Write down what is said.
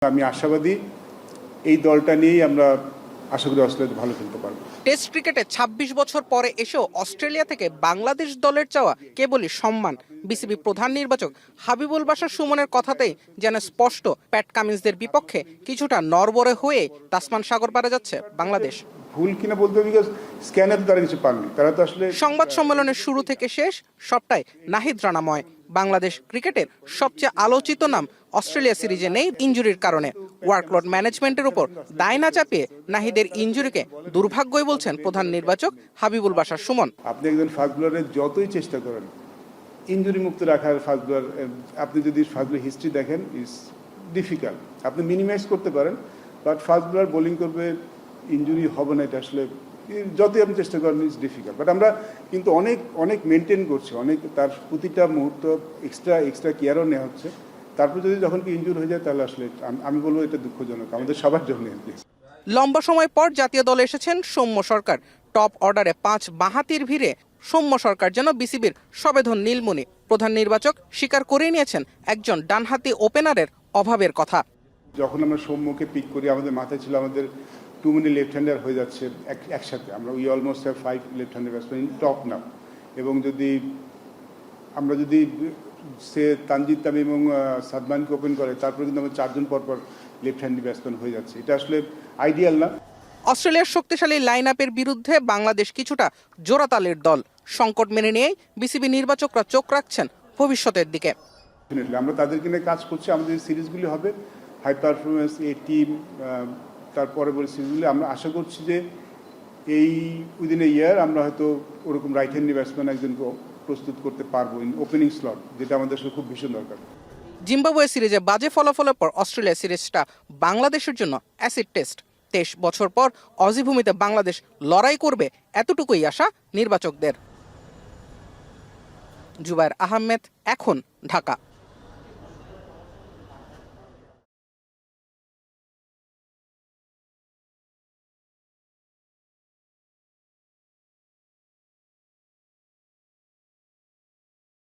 আমি আশাবাদী এই দলটা নিয়েই আমরা আশা করি অস্ট্রেলিয়াতে ভালো খেলতে পারবো। টেস্ট ক্রিকেটে ২৬ বছর পরে এসেও অস্ট্রেলিয়া থেকে বাংলাদেশ দলের চাওয়া কেবলই সম্মান। বিসিবি প্রধান নির্বাচক হাবিবুল বাশার সুমনের কথাতেই যেন স্পষ্ট প্যাট কামিন্সদের বিপক্ষে কিছুটা নড়বড়ে হয়ে তাসমান সাগর পাড়ে যাচ্ছে বাংলাদেশ। ভুল কিনা বলতে হবে, বিকজ স্ক্যানার তারা কিছু পাননি, তারা তো আসলে সংবাদ সম্মেলনের শুরু থেকে শেষ সবটাই নাহিদ রানাময়। বাংলাদেশ ক্রিকেটের সবচেয়ে আলোচিত নাম অস্ট্রেলিয়া সিরিজে নেই ইনজুরির কারণে। ওয়ার্কলোড ম্যানেজমেন্টের উপর দায় না চাপিয়ে নাহিদের ইনজুরিকে দুর্ভাগ্যই বলছেন প্রধান নির্বাচক হাবিবুল বাশার সুমন। আপনি একজন ফাস্ট বোলারের যতই চেষ্টা করেন ইনজুরি মুক্ত রাখার, ফাস্ট বোলার আপনি যদি ফাস্ট বোলার হিস্ট্রি দেখেন ইজ ডিফিকাল্ট। আপনি মিনিমাইজ করতে পারেন, বাট ফাস্ট বোলার বোলিং করবে ইনজুরি হবে না, এটা আসলে যতই আপনি চেষ্টা করেন ইজ ডিফিকাল্ট। বাট আমরা কিন্তু অনেক মেনটেন করছি, অনেক তার প্রতিটা মুহূর্ত এক্সট্রা কেয়ারও নেওয়া হচ্ছে। তারপর যদি যখন কি ইনজুর হয়ে যায় তাহলে আসলে আমি বলবো এটা দুঃখজনক আমাদের সবার জন্য। লম্বা সময় পর জাতীয় দলে এসেছেন সৌম্য সরকার। টপ অর্ডারে 5 বাঁহাতির ভিড়ে সৌম্য সরকার যেন বিসিবির সবেধন নীলমণি। প্রধান নির্বাচক স্বীকার করে নিয়েছেন একজন ডানহাতি ওপেনারের অভাবের কথা। যখন আমরা সৌম্যকে পিক করি আমাদের মাথায় ছিল আমাদের টু মেনি লেফট হ্যান্ডার হয়ে যাচ্ছে একসাথে। আমরা we almost have 5 left hander batsman in top now. এবং আমরা যদি সে তানজিদ তামিম এবং সাদমানকে ওপেন করে, তারপরে কিন্তু আমরা 4 জন পরপর লেফট হ্যান্ডি ব্যাটসম্যান হয়ে যাচ্ছে। এটা আসলে আইডিয়াল না। অস্ট্রেলিয়ার শক্তিশালী লাইন আপের বিরুদ্ধে বাংলাদেশ কিছুটা জোড়াতালের দল। সংকট মেনে নিয়েই বিসিবি নির্বাচকরা চোখ রাখছেন ভবিষ্যতের দিকে। আমরা তাদেরকে নিয়ে কাজ করছি। আমাদের সিরিজগুলি হবে হাই পারফরমেন্স এ টিম, তারপরে বলে সিরিজগুলি আমরা আশা করছি যে এই উইদিন এ ইয়ার আমরা হয়তো ওরকম রাইট হ্যান্ডি ব্যাটসম্যান একজনকে প্রস্তুত করতে পারবো ইন ওপেনিং স্লট, যেটা আমাদের আসলে খুব ভীষণ দরকার। জিম্বাবুয়ে সিরিজে বাজে ফলাফলের পর অস্ট্রেলিয়া সিরিজটা বাংলাদেশের জন্য অ্যাসিড টেস্ট। 23 বছর পর অজি ভূমিতে বাংলাদেশ লড়াই করবে এতটুকুই আশা নির্বাচকদের। জুবায়ের আহমেদ, এখন, ঢাকা।